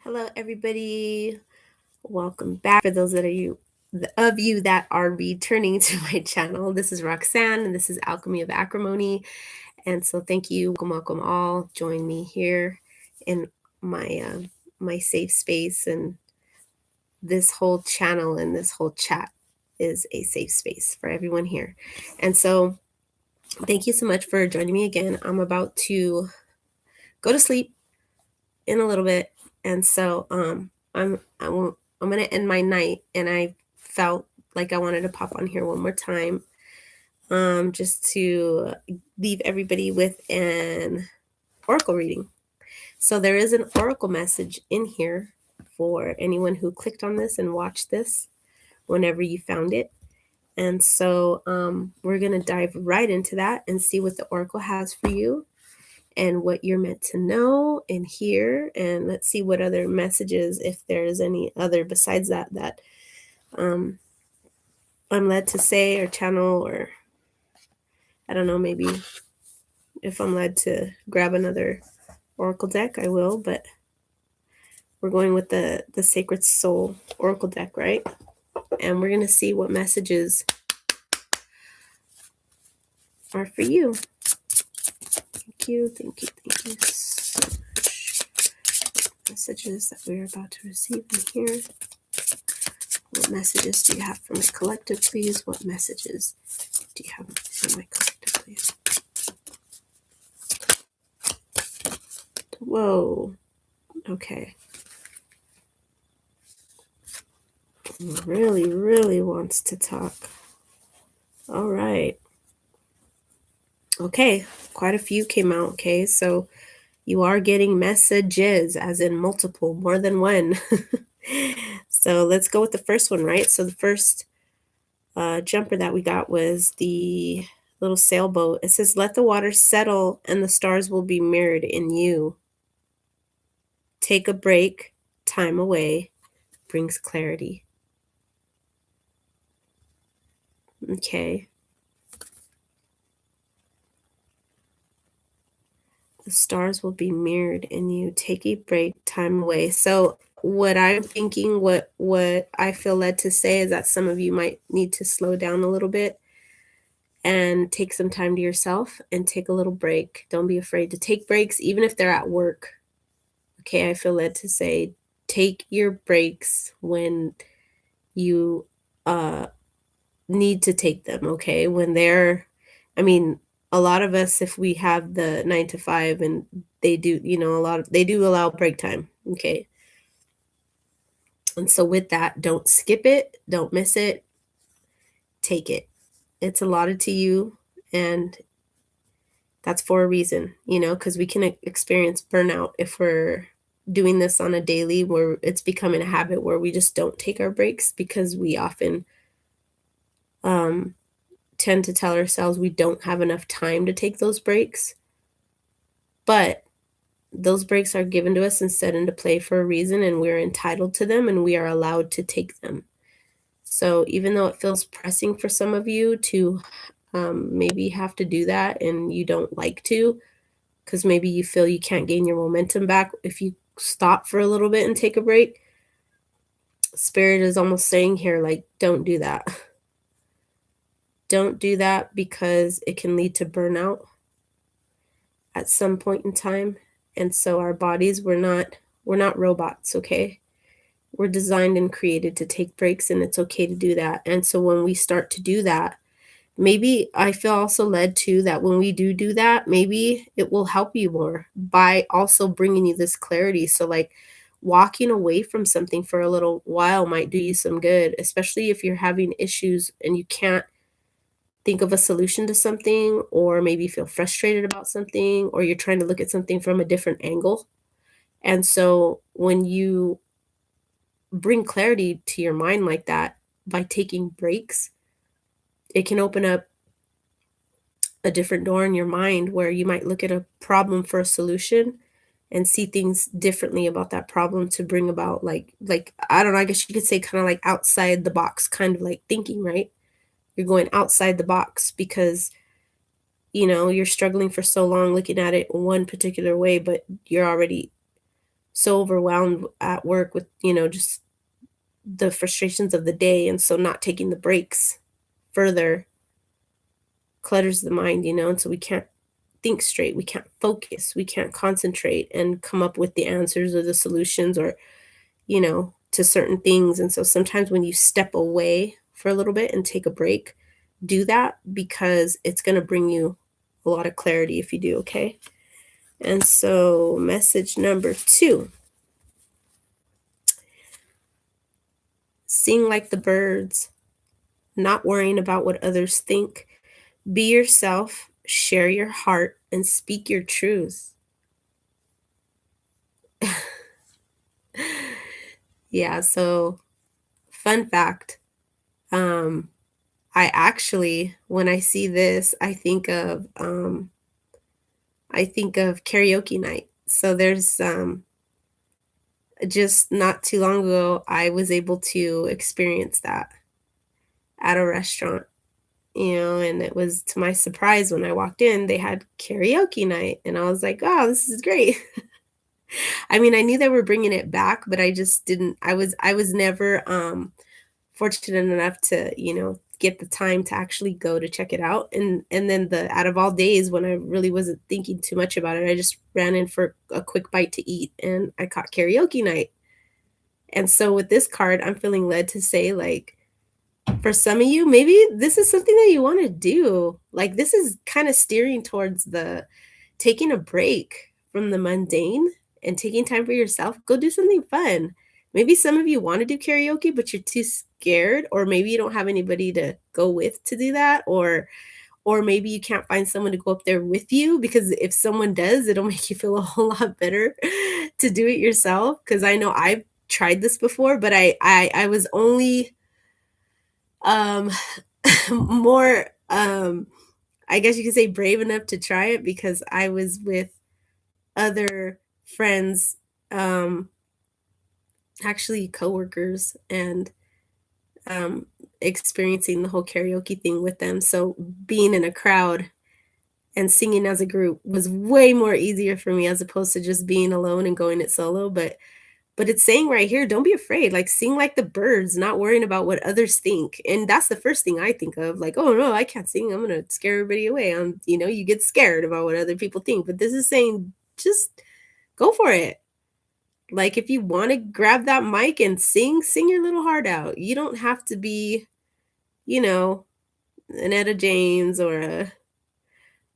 Hello, everybody. Welcome back. For those of you that are returning to my channel, this is Roxanne, and this is Alchemy of Acrimony. And so, thank you. Welcome all. Join me here in my safe space, and this whole channel and this whole chat is a safe space for everyone here. And so, thank you so much for joining me again. I'm about to go to sleep in a little bit, and so I'm gonna end my night, and I felt like I wanted to pop on here one more time, just to leave everybody with an oracle reading. So there is an oracle message in here for anyone who clicked on this and watched this whenever you found it. And so we're gonna dive right into that and see what the oracle has for you and what you're meant to know and hear. And let's see what other messages, if there's any other besides that I'm led to say or channel, or I don't know, maybe if I'm led to grab another oracle deck, I will, but we're going with the Sacred Soul oracle deck, right? And we're going to see what messages are for you. Thank you so much. Messages that we're about to receive in here. What messages do you have for my collective, please? What messages do you have for my collective, please? Whoa. Okay. Really wants to talk. All right. Okay. Quite a few came out. Okay. So you are getting messages, as in multiple, more than one. So let's go with the first one, right? So the first jumper that we got was the little sailboat. It says, let the water settle and the stars will be mirrored in you. Take a break, time away brings clarity. Okay. The stars will be mirrored in you. Take a break, time away. So what I'm thinking, what I feel led to say is that some of you might need to slow down a little bit and take some time to yourself and take a little break. Don't be afraid to take breaks, even if they're at work. Okay, I feel led to say take your breaks when you need to take them, okay? When they're, I mean, a lot of us, if we have the 9 to 5 and they do, they do allow break time, okay? And so with that, don't skip it, don't miss it, take it. It's allotted to you, and that's for a reason, because we can experience burnout if we're doing this on a daily, where it's becoming a habit where we just don't take our breaks, because we often tend to tell ourselves we don't have enough time to take those breaks. But those breaks are given to us and set into play for a reason, and we're entitled to them, and we are allowed to take them. So even though it feels pressing for some of you to maybe have to do that, and you don't like to, because maybe you feel you can't gain your momentum back if you stop for a little bit and take a break, Spirit is almost saying here, like, don't do that. Don't do that, because it can lead to burnout at some point in time. And so our bodies, we're not robots, okay? We're designed and created to take breaks, and it's okay to do that. And so when we start to do that, maybe I feel also led to that when we do that, maybe it will help you more by also bringing you this clarity. So like walking away from something for a little while might do you some good, especially if you're having issues and you can't think of a solution to something, or maybe feel frustrated about something, or you're trying to look at something from a different angle. And so when you bring clarity to your mind like that by taking breaks, it can open up a different door in your mind where you might look at a problem for a solution and see things differently about that problem, to bring about like I don't know, I guess you could say kind of like outside the box kind of like thinking, right? You're going outside the box because you're struggling for so long looking at it one particular way, but you're already so overwhelmed at work with, just the frustrations of the day, and so not taking the breaks further clutters the mind, and so we can't think straight, we can't focus, we can't concentrate and come up with the answers or the solutions or, to certain things. And so sometimes when you step away for a little bit and take a break, do that because it's going to bring you a lot of clarity if you do, okay? And so, message number 2, sing like the birds, not worrying about what others think. Be yourself, share your heart, and speak your truth. Yeah, so fun fact, I actually, when I see this, I think of karaoke night. So there's just not too long ago, I was able to experience that at a restaurant, and it was to my surprise when I walked in, they had karaoke night, and I was like, "Oh, this is great." I mean, I knew they were bringing it back, but I just didn't I was never, fortunate enough to, get the time to actually go to check it out, and then the out of all days when I really wasn't thinking too much about it, I just ran in for a quick bite to eat, and I caught karaoke night. And so with this card, I'm feeling led to say, like, for some of you, maybe this is something that you wanna do. Like, this is kinda steering towards the taking a break from the mundane and taking time for yourself. Go do something fun. Maybe some of you wanna do karaoke, but you're too scared, or maybe you don't have anybody to go with to do that, or maybe you can't find someone to go up there with you, because if someone does, it'll make you feel a whole lot better to do it yourself. Because I know I've tried this before, but I was only, um, more, I guess you could say brave enough to try it because I was with other friends, um, actually coworkers, and, um, experiencing the whole karaoke thing with them. So being in a crowd and singing as a group was way more easier for me as opposed to just being alone and going it solo. But it's saying right here, don't be afraid. Like, sing like the birds, not worrying about what others think. And that's the first thing I think of. Like, oh no, I can't sing. I'm gonna scare everybody away. You get scared about what other people think. But this is saying just go for it. Like, if you want to grab that mic and sing, sing your little heart out. You don't have to be, you know, an Etta James or a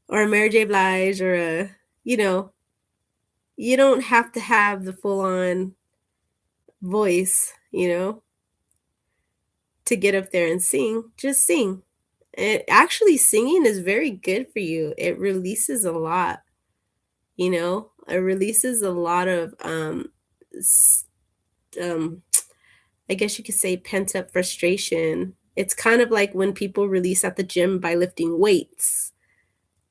Mary J. Blige or you know, you don't have to have the full on voice, to get up there and sing. Just sing. Actually, singing is very good for you. It releases a lot, It releases a lot of s- um I guess you could say pent up frustration. It's kind of like when people release at the gym by lifting weights,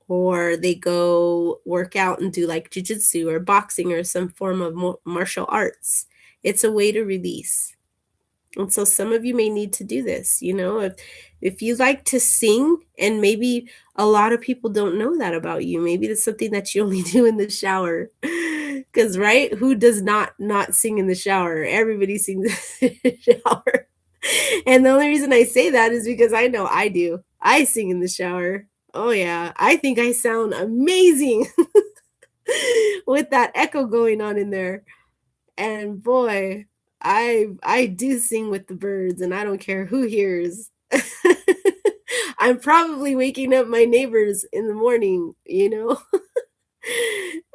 or they go work out and do like jujitsu or boxing or some form of martial arts. It's a way to release. And so some of you may need to do this, if you like to sing, and maybe a lot of people don't know that about you. Maybe that's something that you only do in the shower. Cuz right? Who does not sing in the shower? Everybody sings in the shower. And the only reason I say that is because I know I do. I sing in the shower. Oh yeah, I think I sound amazing with that echo going on in there. And boy, I do sing with the birds, and I don't care who hears. I'm probably waking up my neighbors in the morning.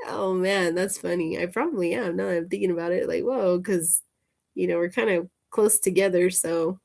Oh man, that's funny. I probably am now that I'm thinking about it, like, whoa, because we're kind of close together, so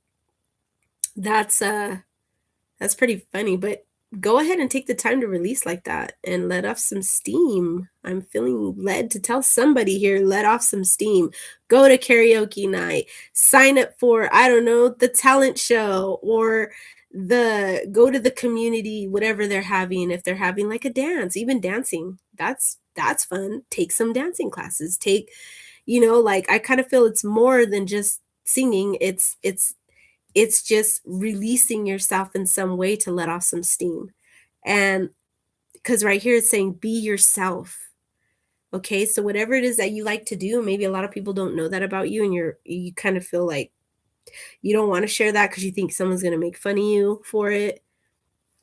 that's that's pretty funny, but go ahead and take the time to release like that and let off some steam. I'm feeling led to tell somebody here, let off some steam. Go to karaoke night, sign up for, I don't know, the talent show, or go to the community, whatever they're having. If they're having like a dance, even dancing, that's fun. Take some dancing classes. Like, I kind of feel it's more than just singing. It's just releasing yourself in some way to let off some steam. And because right here it's saying, be yourself. Okay, so whatever it is that you like to do, maybe a lot of people don't know that about you, and you kind of feel like you don't want to share that because you think someone's going to make fun of you for it.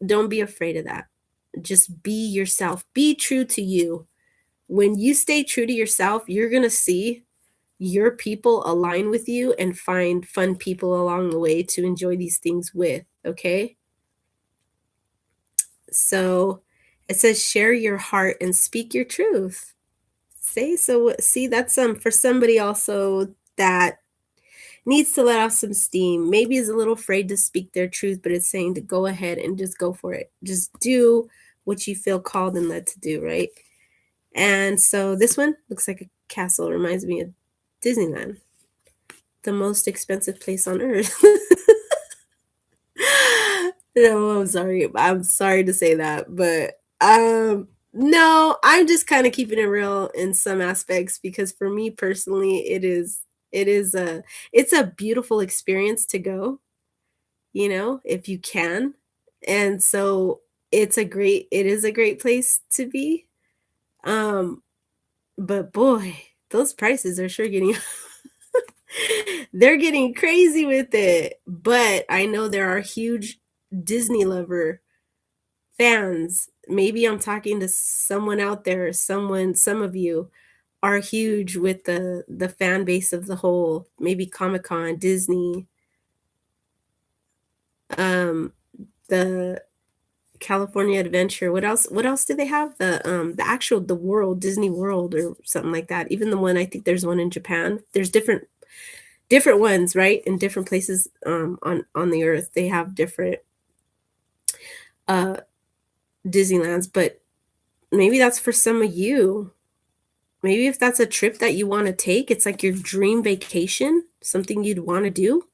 Don't be afraid of that. Just be yourself. Be true to you. When you stay true to yourself, you're going to see your people align with you and find fun people along the way to enjoy these things with, okay? So it says share your heart and speak your truth. Say so. See, that's for somebody also that needs to let off some steam. Maybe is a little afraid to speak their truth, but it's saying to go ahead and just go for it. Just do what you feel called and led to do, right? And so this one looks like a castle. It reminds me of Disneyland, the most expensive place on earth. No, I'm sorry. I'm sorry to say that, but no, I'm just kind of keeping it real in some aspects because for me personally, it is it's a beautiful experience to go, if you can. And so it is a great place to be. Um, but boy, those prices are sure getting they're getting crazy with it. But I know there are huge Disney lover fans. Maybe I'm talking to someone out there, some of you are huge with the fan base of the whole, maybe Comic-Con, Disney, um, the California Adventure. What else do they have? The World, Disney World or something like that. Even the one I think there's one in Japan. There's different ones, right? In different places on the earth. They have different uh Disneylands, but maybe that's for some of you. Maybe if that's a trip that you wanna take, it's like your dream vacation, something you'd wanna do.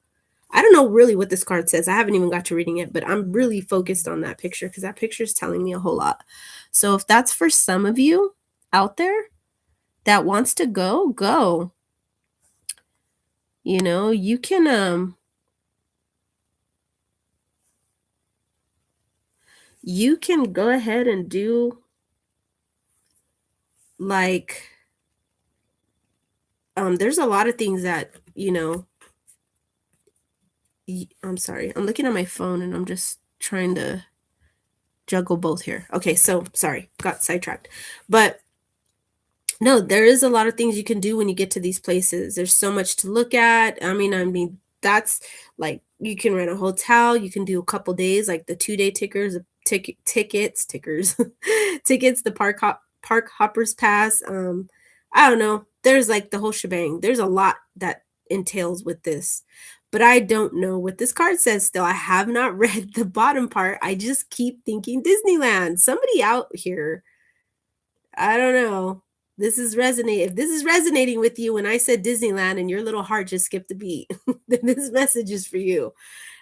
I don't know really what this card says. I haven't even got to reading it, but I'm really focused on that picture because that picture is telling me a whole lot. So if that's for some of you out there that wants to go, go. You know, you can go ahead and do like there's a lot of things that, I'm sorry. I'm looking at my phone and I'm just trying to juggle both here. Okay, so sorry, got sidetracked. But no, there is a lot of things you can do when you get to these places. There's so much to look at. I mean, that's like you can rent a hotel, you can do a couple days, like the 2-day tickers, tickets, tickets, the park hoppers pass. I don't know. There's like the whole shebang. There's a lot that entails with this. But I don't know what this card says still. I have not read the bottom part. I just keep thinking Disneyland. Somebody out here, I don't know. If this is resonating with you when I said Disneyland and your little heart just skipped a beat, then this message is for you.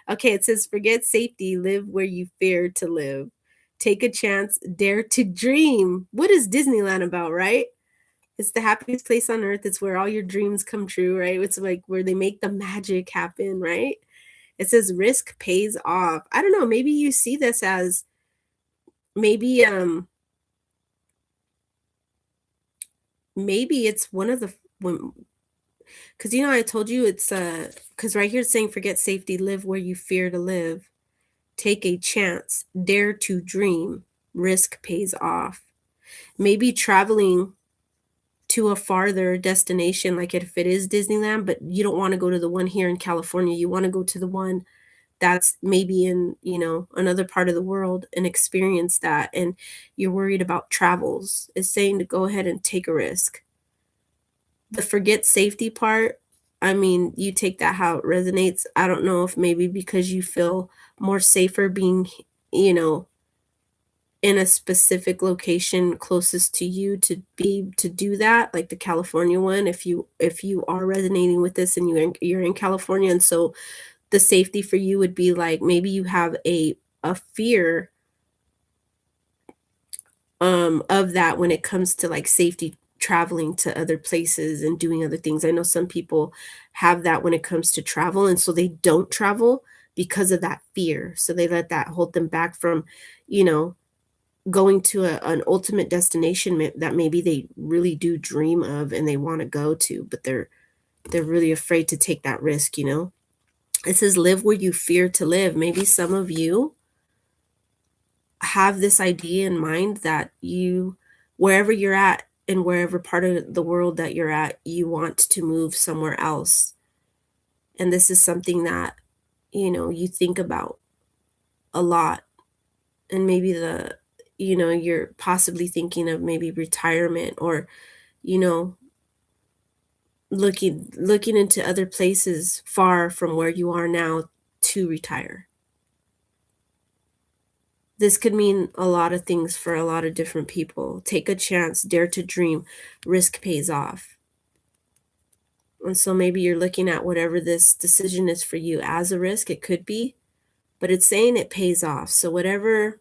Okay, it says forget safety, live where you fear to live. Take a chance, dare to dream. What is Disneyland about, right? It's the happiest place on earth. It's where all your dreams come true, right? It's like where they make the magic happen, right? It says risk pays off. I don't know, maybe you see this as maybe maybe it's one of the when because I told you it's because right here it's saying forget safety, live where you fear to live, take a chance, dare to dream, risk pays off. Maybe traveling to a farther destination, like if it is Disneyland, but you don't want to go to the one here in California, you want to go to the one that's maybe in, another part of the world and experience that. And you're worried about travels. It's saying to go ahead and take a risk. The forget safety part, I mean, you take that how it resonates. I don't know if maybe because you feel more safer being, you know, in a specific location closest to you to do that, like the California one, if you are resonating with this and you're in California, and so the safety for you would be like maybe you have a fear of that when it comes to like safety traveling to other places and doing other things. I know some people have that when it comes to travel, and so they don't travel because of that fear. So they let that hold them back from, you know, going to an ultimate destination that maybe they really do dream of and they want to go to, but they're really afraid to take that risk, you know? It says live where you fear to live. Maybe some of you have this idea in mind that you, wherever you're at and wherever part of the world that you're at, you want to move somewhere else. And this is something that, you think about a lot. And maybe you're possibly thinking of maybe retirement, or, you know, looking into other places far from where you are now to retire. This could mean a lot of things for a lot of different people. Take a chance, dare to dream, risk pays off. And so maybe you're looking at whatever this decision is for you as a risk, it could be, but it's saying it pays off. So whatever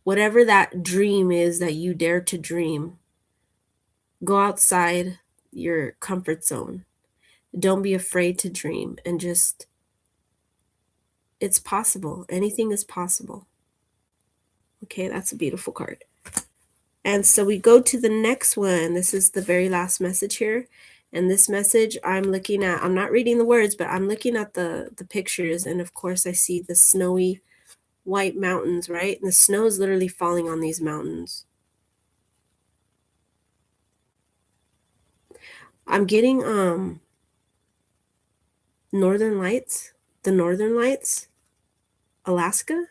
that dream is that you dare to dream, go outside your comfort zone. Don't be afraid to dream, and just, it's possible. Anything is possible. Okay, that's a beautiful card. And so we go to the next one. This is the very last message here. And this message I'm not reading the words, but I'm looking at the pictures. And of course, I see the snowy white mountains, right? And the snow is literally falling on these mountains. I'm getting Northern Lights, the Northern Lights, Alaska.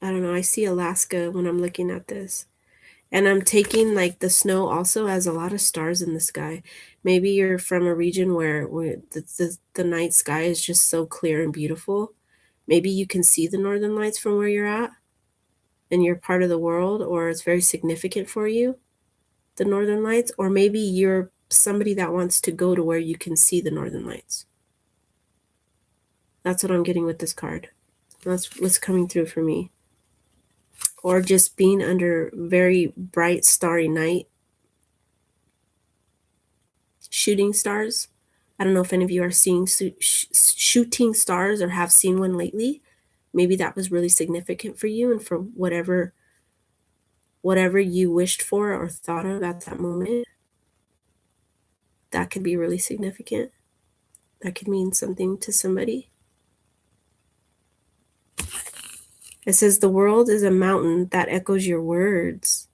I don't know. I see Alaska when I'm looking at this. And I'm taking like the snow also as a lot of stars in the sky. Maybe you're from a region where the night sky is just so clear and beautiful. Maybe you can see the northern lights from where you're at and you're part of the world, or it's very significant for you, the northern lights. Or maybe you're somebody that wants to go to where you can see the northern lights. That's what I'm getting with this card. That's what's coming through for me. Or just being under very bright starry night, shooting stars. I don't know if any of you are seeing shooting stars or have seen one lately. Maybe that was really significant for you, and for whatever you wished for or thought of at that moment, that could be really significant. That could mean something to somebody. It says the world is a mountain that echoes your words.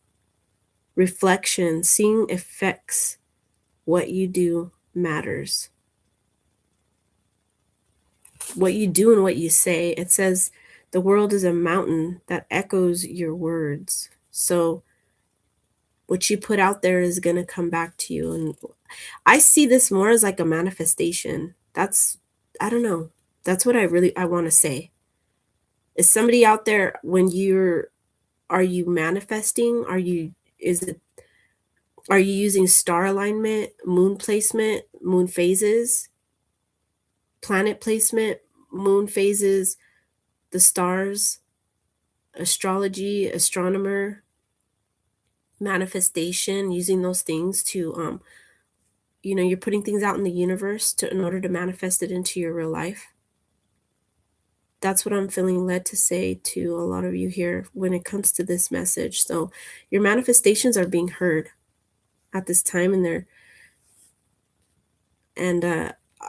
Reflection, seeing effects, what you do matters. What you do and what you say. It says the world is a mountain that echoes your words. So what you put out there is going to come back to you. And I see this more as like a manifestation. I don't know. That's what I want to say. Is somebody out there, are you manifesting? Are you using star alignment, moon placement, moon phases, planet placement, moon phases, the stars, astrology, astronomer, manifestation, using those things to you're putting things out in the universe in order to manifest it into your real life. That's what I'm feeling led to say to a lot of you here when it comes to this message. So your manifestations are being heard at this time, and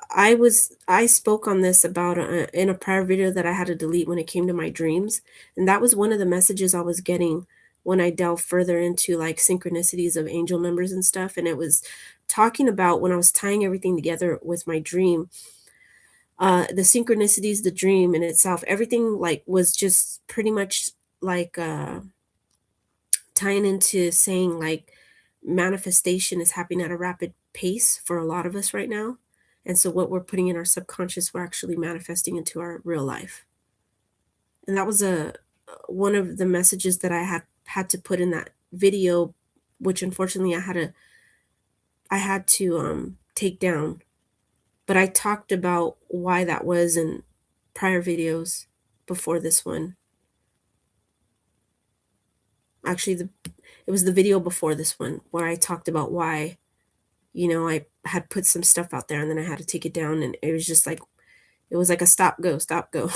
I spoke on this about in a prior video that I had to delete when it came to my dreams, and that was one of the messages I was getting when I delved further into like synchronicities of angel numbers and stuff. And it was talking about when I was tying everything together with my dream, the synchronicities, the dream in itself, everything like was just pretty much like tying into saying like manifestation is happening at a rapid pace for a lot of us right now. And so what we're putting in our subconscious, we're actually manifesting into our real life. And that was one of the messages that I had to put in that video, which unfortunately I had to take down. But I talked about why that was in prior videos before this one. Actually, it was the video before this one where I talked about why, I had put some stuff out there and then I had to take it down, and it was just like, it was like a stop, go, stop, go.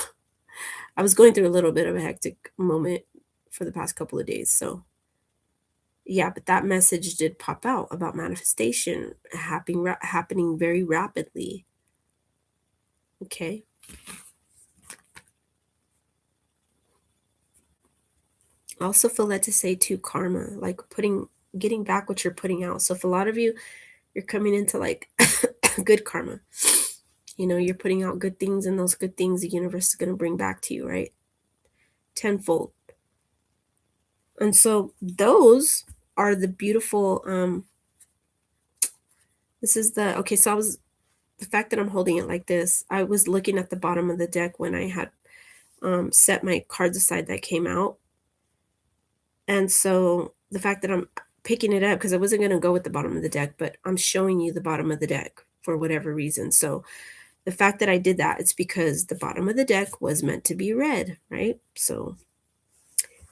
I was going through a little bit of a hectic moment for the past couple of days. So yeah, but that message did pop out about manifestation happening very rapidly. Okay. I also feel led to say too, karma, like getting back what you're putting out. So for a lot of you, you're coming into like good karma. You know, you're putting out good things, and those good things the universe is going to bring back to you, right? Tenfold. And so those are the beautiful this is the okay, so the fact that I'm holding it like this, I was looking at the bottom of the deck when I had set my cards aside that came out. And so the fact that I'm picking it up, because I wasn't going to go with the bottom of the deck, but I'm showing you the bottom of the deck for whatever reason. So the fact that I did that, it's because the bottom of the deck was meant to be read, right? So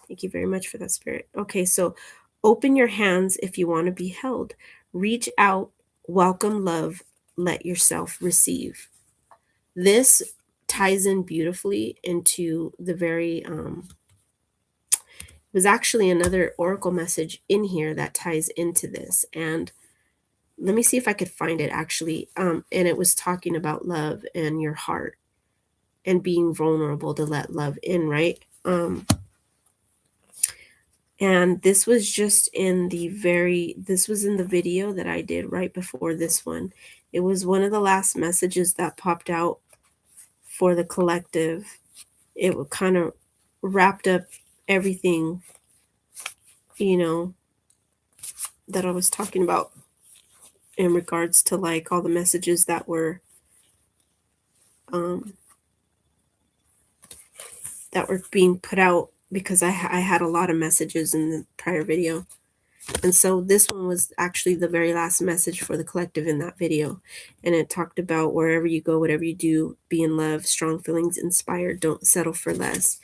thank you very much for that, Spirit. Okay, so open your hands if you want to be held. Reach out, welcome love, let yourself receive. This ties in beautifully into the very there's actually another oracle message in here that ties into this. And let me see if I could find it actually. And it was talking about love and your heart and being vulnerable to let love in, right? And this was just in this was in the video that I did right before this one. It was one of the last messages that popped out for the collective. It kind of wrapped up everything, you know, that I was talking about in regards to like all the messages um, that were being put out, because I had a lot of messages in the prior video. And so this one was actually the very last message for the collective in that video. And it talked about wherever you go, whatever you do, be in love, strong feelings, inspired, don't settle for less.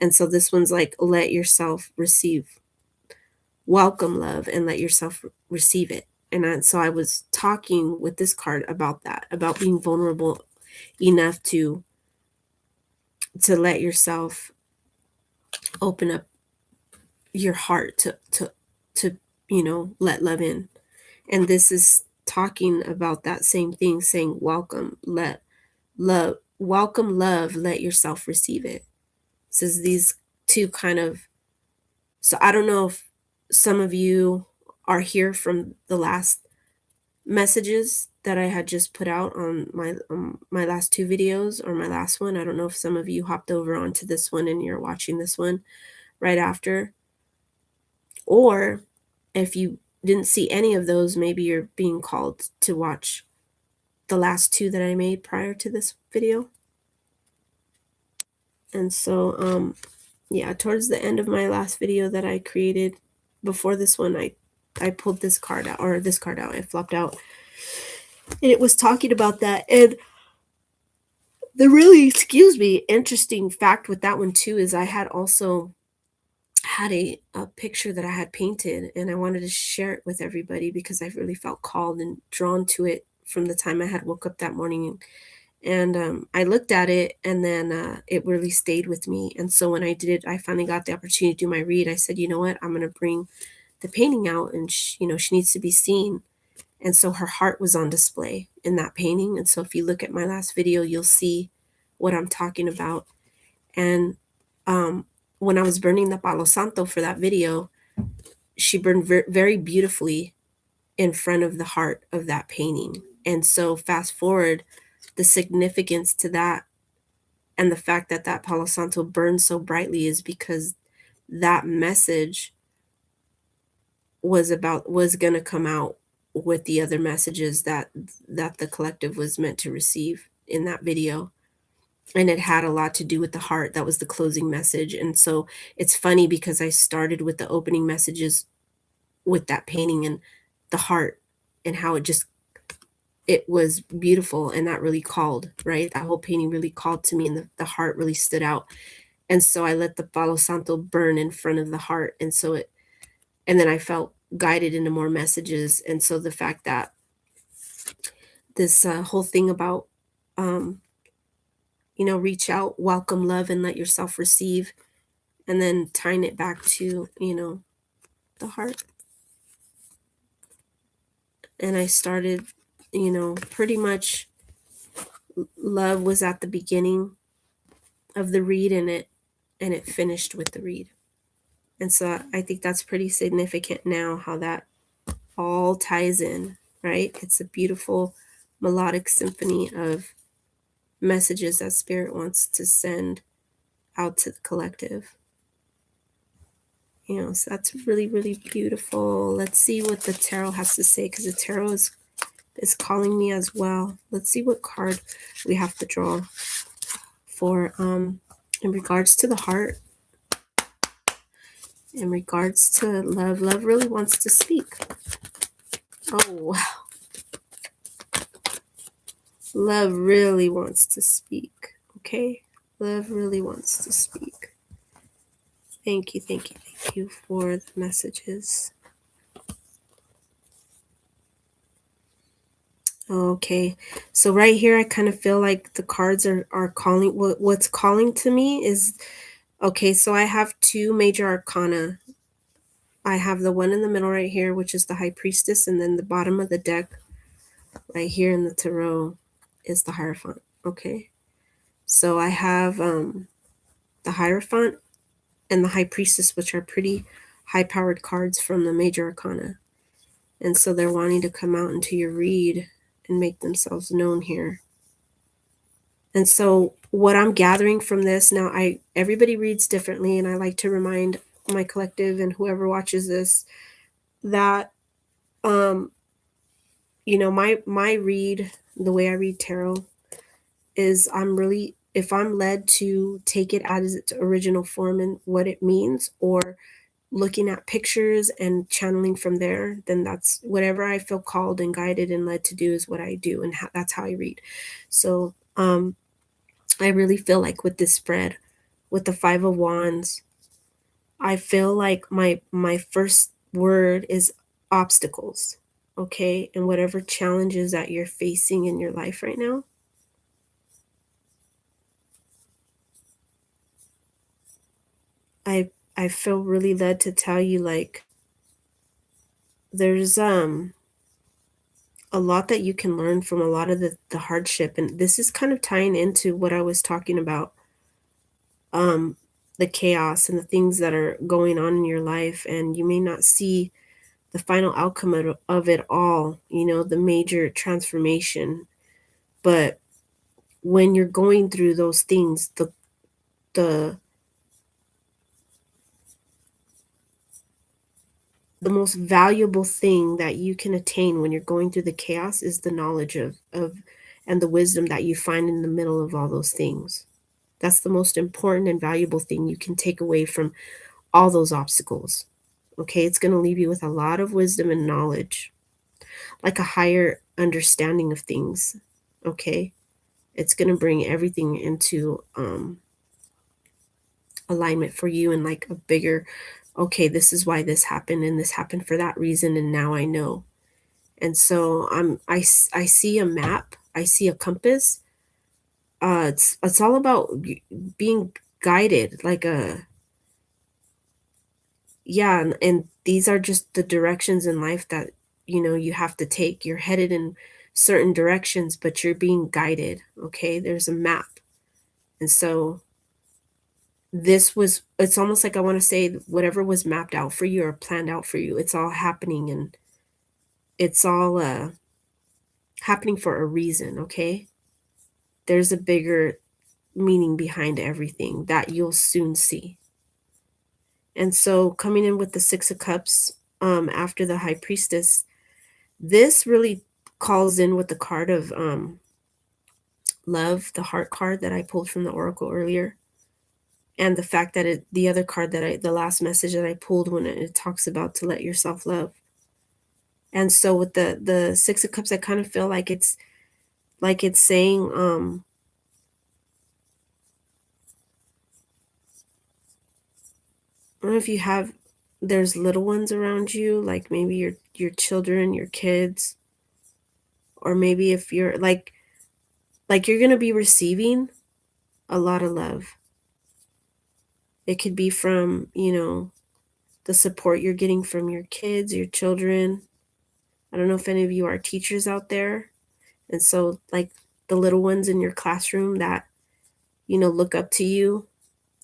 And so this one's like, let yourself receive, welcome love, and let yourself receive it. And so I was talking with this card about that, about being vulnerable enough to let yourself open up your heart to let love in. And this is talking about that same thing, saying welcome love, let yourself receive it. Says these two kind of, so I don't know if some of you are here from the last messages that I had just put out on my last two videos, or my last one. I don't know if some of you hopped over onto this one and you're watching this one right after, or if you didn't see any of those, maybe you're being called to watch the last two that I made prior to this video. And so yeah, towards the end of my last video that I created before this one, I pulled this card out, or this card out, it flopped out. And it was talking about that. And the really, interesting fact with that one too is I had also had a picture that I had painted, and I wanted to share it with everybody because I really felt called and drawn to it from the time I had woke up that morning. And I looked at it, and then it really stayed with me. And so when I finally got the opportunity to do my read, I said, you know what, I'm going to bring the painting out, and she needs to be seen. And so her heart was on display in that painting. And so if you look at my last video, you'll see what I'm talking about. And when I was burning the Palo Santo for that video, she burned very beautifully in front of the heart of that painting. And so fast forward, the significance to that and the fact that that Palo Santo burned so brightly is because that message was going to come out with the other messages that the collective was meant to receive in that video. And it had a lot to do with the heart. That was the closing message. And so it's funny because I started with the opening messages with that painting and the heart, and how it was beautiful, and that really called, right? That whole painting really called to me, and the heart really stood out. And so I let the Palo Santo burn in front of the heart. And then I felt guided into more messages. And so the fact that this whole thing about, reach out, welcome love, and let yourself receive, and then tying it back to, the heart. And I started, pretty much love was at the beginning of the read, and it finished with the read. And so I think that's pretty significant now how that all ties in, right? It's a beautiful melodic symphony of messages that Spirit wants to send out to the collective. So that's really, really beautiful. Let's see what the tarot has to say, because the tarot is calling me as well. Let's see what card we have to draw for in regards to the heart, in regards to love. Love really wants to speak. Oh, wow. Love really wants to speak. Okay? Love really wants to speak. Thank you, thank you, thank you for the messages. Okay, so right here, I kind of feel like the cards are calling. What's calling to me is, okay, so I have two major arcana. I have the one in the middle right here, which is the High Priestess, and then the bottom of the deck right here in the tarot is the Hierophant. Okay, so I have the Hierophant and the High Priestess, which are pretty high-powered cards from the major arcana. And so they're wanting to come out into your read and make themselves known here. And so what I'm gathering from this now, everybody reads differently, and I like to remind my collective and whoever watches this that my read, the way I read tarot, is if I'm led to take it as its original form and what it means, or looking at pictures and channeling from there, then that's whatever I feel called and guided and led to do is what I do, and that's how I read. So I really feel like with this spread, with the Five of Wands, I feel like my first word is obstacles, okay? And whatever challenges that you're facing in your life right now, I feel really led to tell you, like, there's a lot that you can learn from a lot of the hardship, and this is kind of tying into what I was talking about, um the chaos and the things that are going on in your life, and you may not see the final outcome of it all, the major transformation. But when you're going through those things, the the most valuable thing that you can attain when you're going through the chaos is the knowledge of and the wisdom that you find in the middle of all those things. That's the most important and valuable thing you can take away from all those obstacles. Okay, it's going to leave you with a lot of wisdom and knowledge, like a higher understanding of things. Okay, it's going to bring everything into alignment for you, and like a bigger, okay, this is why this happened, and this happened for that reason, and now I know. And so I see a map, I see a compass. It's all about being guided, like a, yeah, and these are just the directions in life that you have to take. You're headed in certain directions, but you're being guided. Okay, there's a map. And so it's almost like, I want to say, whatever was mapped out for you or planned out for you, it's all happening, and it's all happening for a reason. Okay, there's a bigger meaning behind everything that you'll soon see. And so coming in with the Six of Cups, after the High Priestess, this really calls in with the card of love, the heart card that I pulled from the oracle earlier, and the fact that the other card the last message that I pulled, when it talks about to let yourself love. And so with the Six of Cups, I kind of feel like it's saying, I don't know if you have, there's little ones around you, like maybe your children, your kids, or maybe if you're like you're going to be receiving, a lot of love. It could be from, the support you're getting from your kids, your children. I don't know if any of you are teachers out there. And so, like, the little ones in your classroom that, look up to you.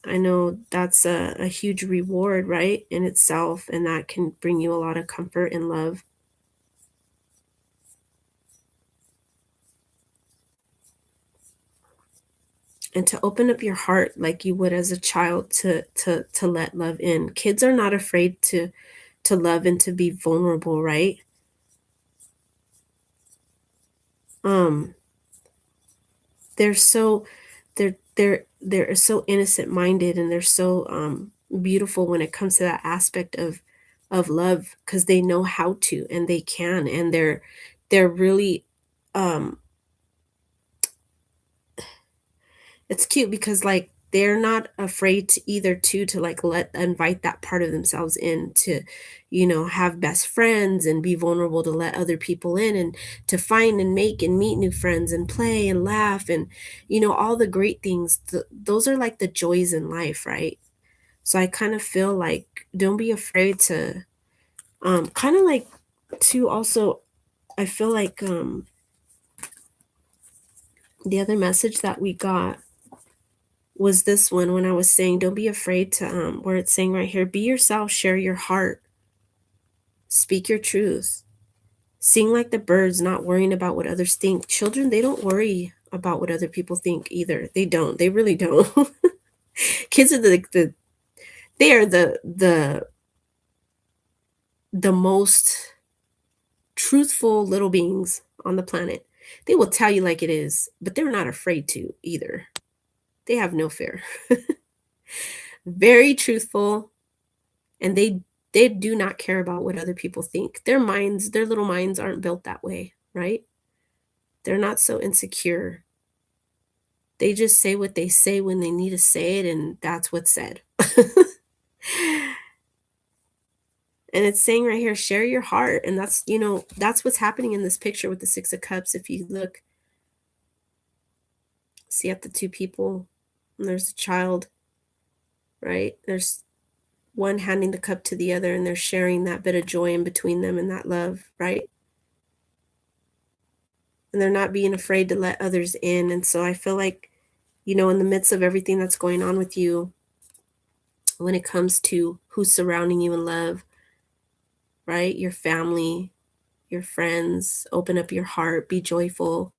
I know that's a huge reward, right, in itself. And that can bring you a lot of comfort and love. And to open up your heart like you would as a child to let love in. Kids are not afraid to love and to be vulnerable, right? Um, they're so they're so innocent minded, and they're so beautiful when it comes to that aspect of love, because they know how to, and they can, and they're really um it's cute because, like, they're not afraid to either to like let invite that part of themselves in, to have best friends and be vulnerable to let other people in, and to find and make and meet new friends and play and laugh, and all the great things. Those are like the joys in life, right? So I kind of feel like, don't be afraid to kind of like, to also, I feel like the other message that we got was this one, when I was saying, don't be afraid to, where it's saying right here, be yourself, share your heart, speak your truth, sing like the birds, not worrying about what others think. Children, they don't worry about what other people think either. They don't. They really don't. Kids are they are the most truthful little beings on the planet. They will tell you like it is, but they're not afraid to either. They have no fear. Very truthful, and they do not care about what other people think. Their little minds aren't built that way, right? They're not so insecure. They just say what they say when they need to say it, and that's what's said. And it's saying right here, share your heart. And that's what's happening in this picture with the Six of Cups. If you look, see at the two people, and there's a child, right? There's one handing the cup to the other, and they're sharing that bit of joy in between them and that love, right? And they're not being afraid to let others in. And so I feel like, in the midst of everything that's going on with you, when it comes to who's surrounding you in love, right? Your family, your friends, open up your heart, be joyful,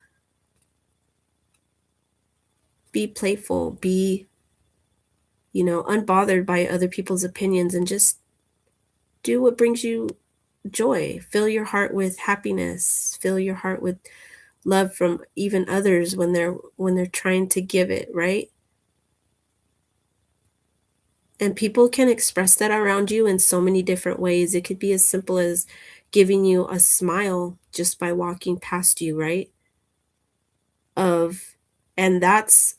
be playful, be, unbothered by other people's opinions, and just do what brings you joy. Fill your heart with happiness, fill your heart with love from even others when they're trying to give it, right? And people can express that around you in so many different ways. It could be as simple as giving you a smile just by walking past you, right? Of and that's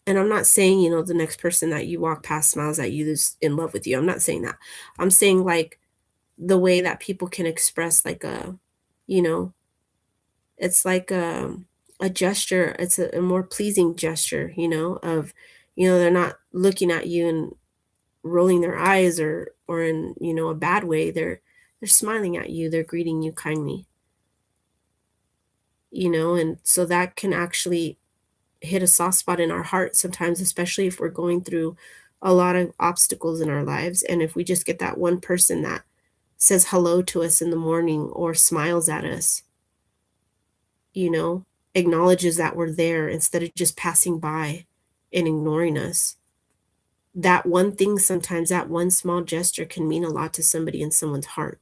and I'm not saying, the next person that you walk past smiles at you is in love with you. I'm not saying that. I'm saying, like, the way that people can express, like, you know, it's like a gesture. It's a more pleasing gesture, of, they're not looking at you and rolling their eyes, or in, a bad way. They're smiling at you, they're greeting you kindly, and so that can actually hit a soft spot in our heart sometimes, especially if we're going through a lot of obstacles in our lives. And if we just get that one person that says hello to us in the morning, or smiles at us, you know acknowledges that we're there instead of just passing by and ignoring us. That one thing, sometimes that one small gesture, can mean a lot to somebody in someone's heart,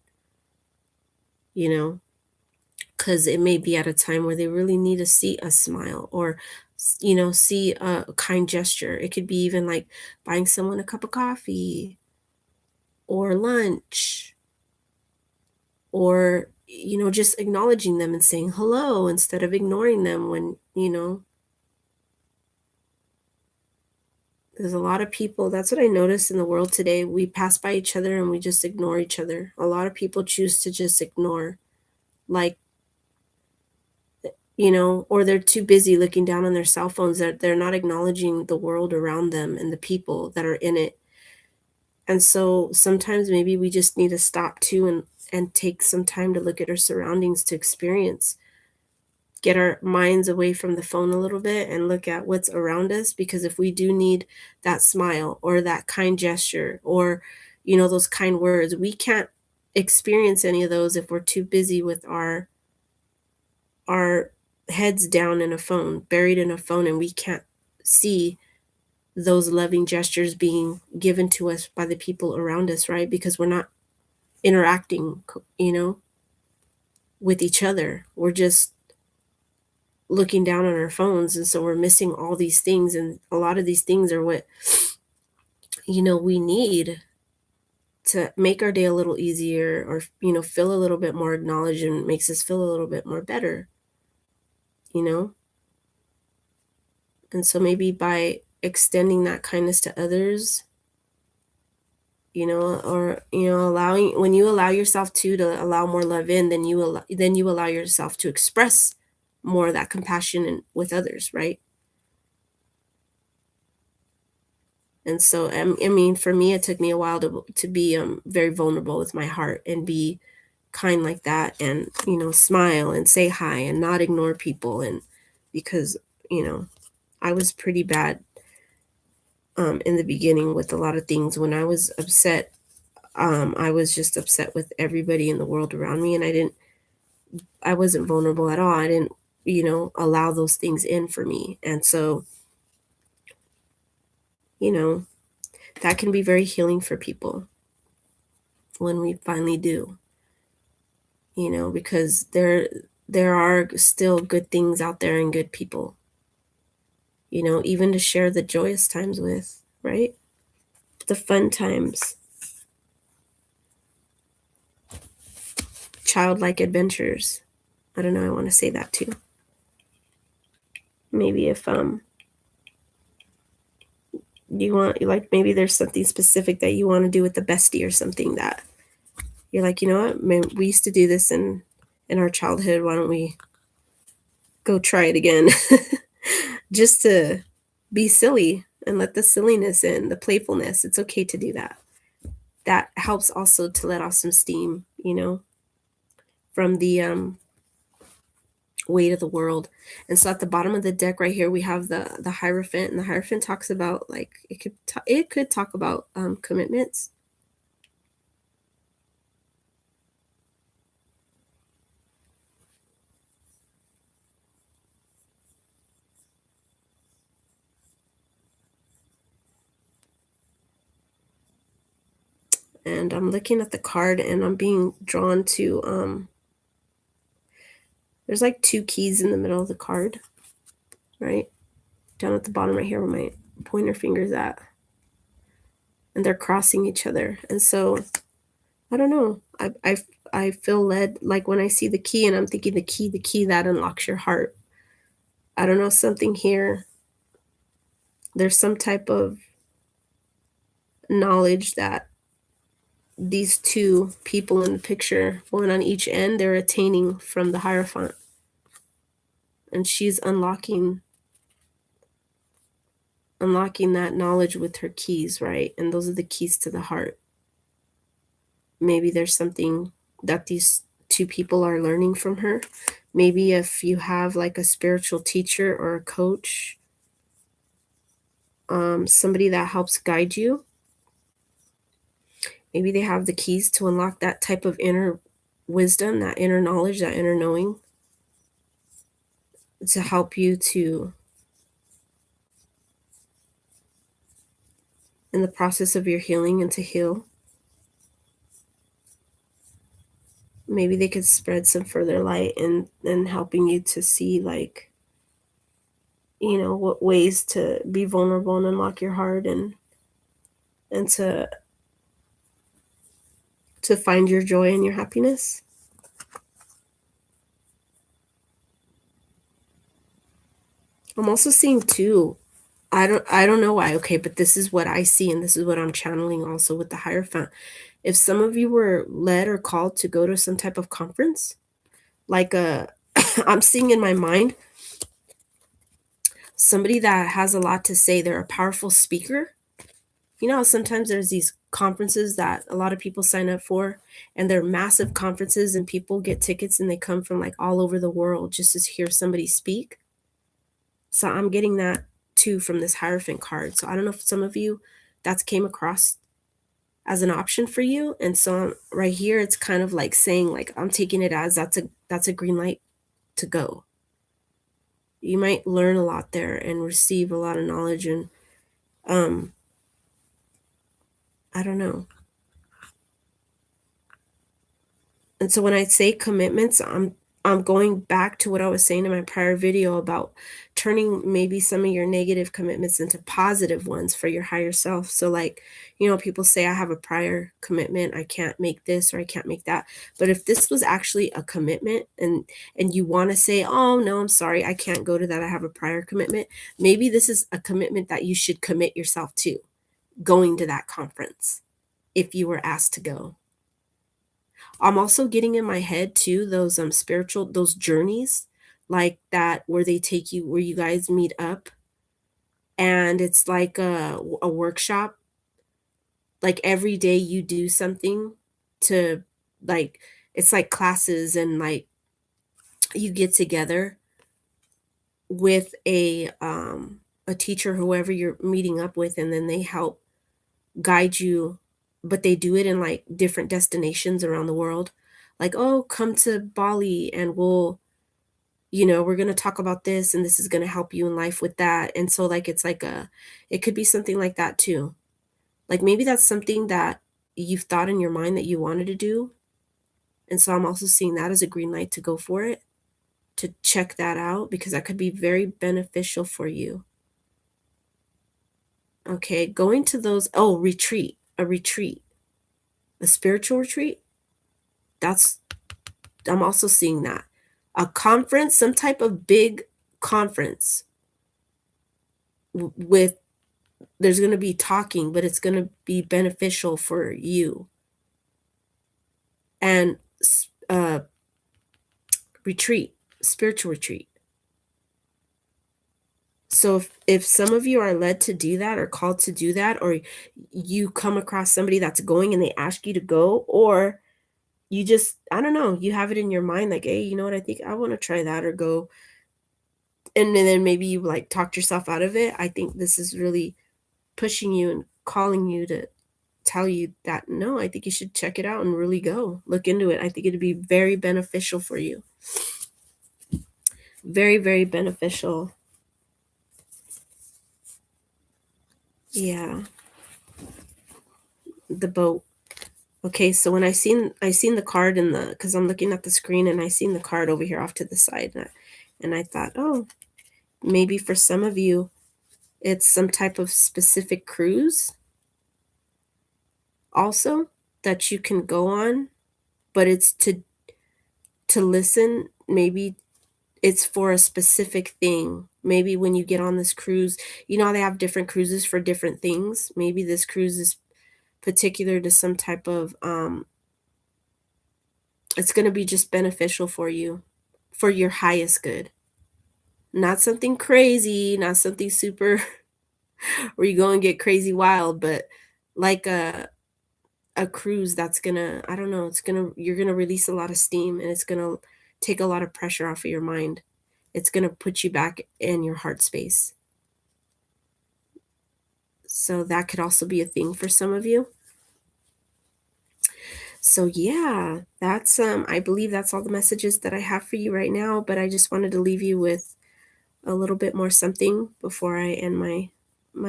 you know, because it may be at a time where they really need to see a smile, or, see a kind gesture. It could be even like buying someone a cup of coffee or lunch, or, just acknowledging them and saying hello instead of ignoring them when, there's a lot of people. That's what I notice in the world today. We pass by each other and we just ignore each other. A lot of people choose to just ignore. Like, or they're too busy looking down on their cell phones that they're not acknowledging the world around them and the people that are in it. And so sometimes maybe we just need to stop too and take some time to look at our surroundings to experience, get our minds away from the phone a little bit and look at what's around us, because if we do need that smile or that kind gesture or those kind words, we can't experience any of those if we're too busy with our heads down in a phone, buried in a phone, and we can't see those loving gestures being given to us by the people around us, right? Because we're not interacting, with each other. We're just looking down on our phones. And so we're missing all these things. And a lot of these things are what, we need to make our day a little easier or, feel a little bit more acknowledged and makes us feel a little bit more better, you know? And so maybe by extending that kindness to others, or allowing, when you allow yourself to allow more love in, then you allow yourself to express more of that compassion with others, right? And so I mean, for me, it took me a while to be very vulnerable with my heart and be kind like that, and smile and say hi and not ignore people, and because I was pretty bad in the beginning with a lot of things. When I was upset, I was just upset with everybody in the world around me, and I wasn't vulnerable at all. I didn't, allow those things in for me. And so, you know, that can be very healing for people when we finally do, because there are still good things out there and good people, even to share the joyous times with, right? The fun times, childlike adventures. I don't know, I want to say that too. Maybe if you want, like, maybe there's something specific that you want to do with the bestie or something that you're like, you know what, man, we used to do this in our childhood. Why don't we go try it again? Just to be silly and let the silliness in, the playfulness. It's okay to do that. That helps also to let off some steam, from the weight of the world. And so at the bottom of the deck right here, we have the Hierophant, and the Hierophant talks about, like, it could talk about commitments. And I'm looking at the card and I'm being drawn to there's like two keys in the middle of the card, right? Down at the bottom right here where my pointer finger's at. And they're crossing each other. And so I don't know. I feel led, like when I see the key and I'm thinking the key that unlocks your heart. I don't know, something here. There's some type of knowledge that these two people in the picture, one on each end, they're attaining from the Hierophant. And she's unlocking that knowledge with her keys, right? And those are the keys to the heart. Maybe there's something that these two people are learning from her. Maybe if you have like a spiritual teacher or a coach, somebody that helps guide you, maybe they have the keys to unlock that type of inner wisdom, that inner knowledge, that inner knowing, to help you to, in the process of your healing, and to heal. Maybe they could spread some further light and helping you to see, like, what ways to be vulnerable and unlock your heart, and to find your joy and your happiness. I'm also seeing too, I don't know why, okay, but this is what I see, and this is what I'm channeling also with the Hierophant. If some of you were led or called to go to some type of conference, like a I'm seeing in my mind somebody that has a lot to say. They're a powerful speaker. You know how sometimes there's these conferences that a lot of people sign up for, and they're massive conferences, and people get tickets and they come from like all over the world just to hear somebody speak? So I'm getting that too from this Hierophant card. So I don't know if some of you that's came across as an option for you. And so right here, it's kind of like saying, like, I'm taking it as that's a green light to go. You might learn a lot there and receive a lot of knowledge, and um I don't know. And so when I say commitments, I'm going back to what I was saying in my prior video about turning maybe some of your negative commitments into positive ones for your higher self. So like, people say I have a prior commitment, I can't make this or I can't make that. But if this was actually a commitment, and you want to say, "Oh, no, I'm sorry, I can't go to that. I have a prior commitment." Maybe this is a commitment that you should commit yourself to, going to that conference if you were asked to go. I'm also getting in my head too those spiritual, those journeys like that where they take you, where you guys meet up, and it's like a workshop. Like every day you do something to, like, it's like classes, and like you get together with a teacher, whoever you're meeting up with, and then they help guide you, but they do it in like different destinations around the world. Like, "Oh, come to Bali and we're going to talk about this, and this is going to help you in life with that." And so like it's like it could be something like that too. Like maybe that's something that you've thought in your mind that you wanted to do. And so I'm also seeing that as a green light to go for it, to check that out, because that could be very beneficial for you. Okay, going to those, oh, retreat, a spiritual retreat. That's I'm also seeing that. A conference, some type of big conference with, there's going to be talking, but it's going to be beneficial for you. And retreat, spiritual retreat. So if some of you are led to do that or called to do that, or you come across somebody that's going and they ask you to go, or you just, I don't know, you have it in your mind like, "Hey, you know what? I think I want to try that or go." And then maybe you like talked yourself out of it. I think this is really pushing you and calling you to tell you that, no, I think you should check it out and really go look into it. I think it'd be very beneficial for you. Very, very beneficial. Yeah. The boat. Okay, so when I seen the card in the, because I'm looking at the screen, and I seen the card over here off to the side, and I thought, oh, maybe for some of you it's some type of specific cruise also that you can go on, but it's to listen. Maybe it's for a specific thing. Maybe when you get on this cruise, how they have different cruises for different things. Maybe this cruise is particular to some type of it's going to be just beneficial for you, for your highest good. Not something crazy, not something super where you go and get crazy wild, but like a cruise that's gonna, I don't know, you're gonna release a lot of steam, and it's gonna take a lot of pressure off of your mind. It's gonna put you back in your heart space. So that could also be a thing for some of you. So yeah, that's I believe that's all the messages that I have for you right now, but I just wanted to leave you with a little bit more something before I end my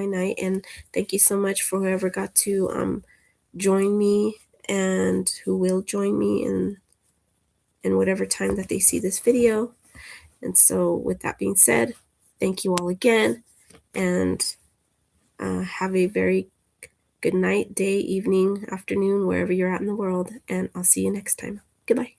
night. And thank you so much for whoever got to join me, and who will join me in whatever time that they see this video. And so with that being said, thank you all again, and have a very good night, day, evening, afternoon, wherever you're at in the world, and I'll see you next time. Goodbye.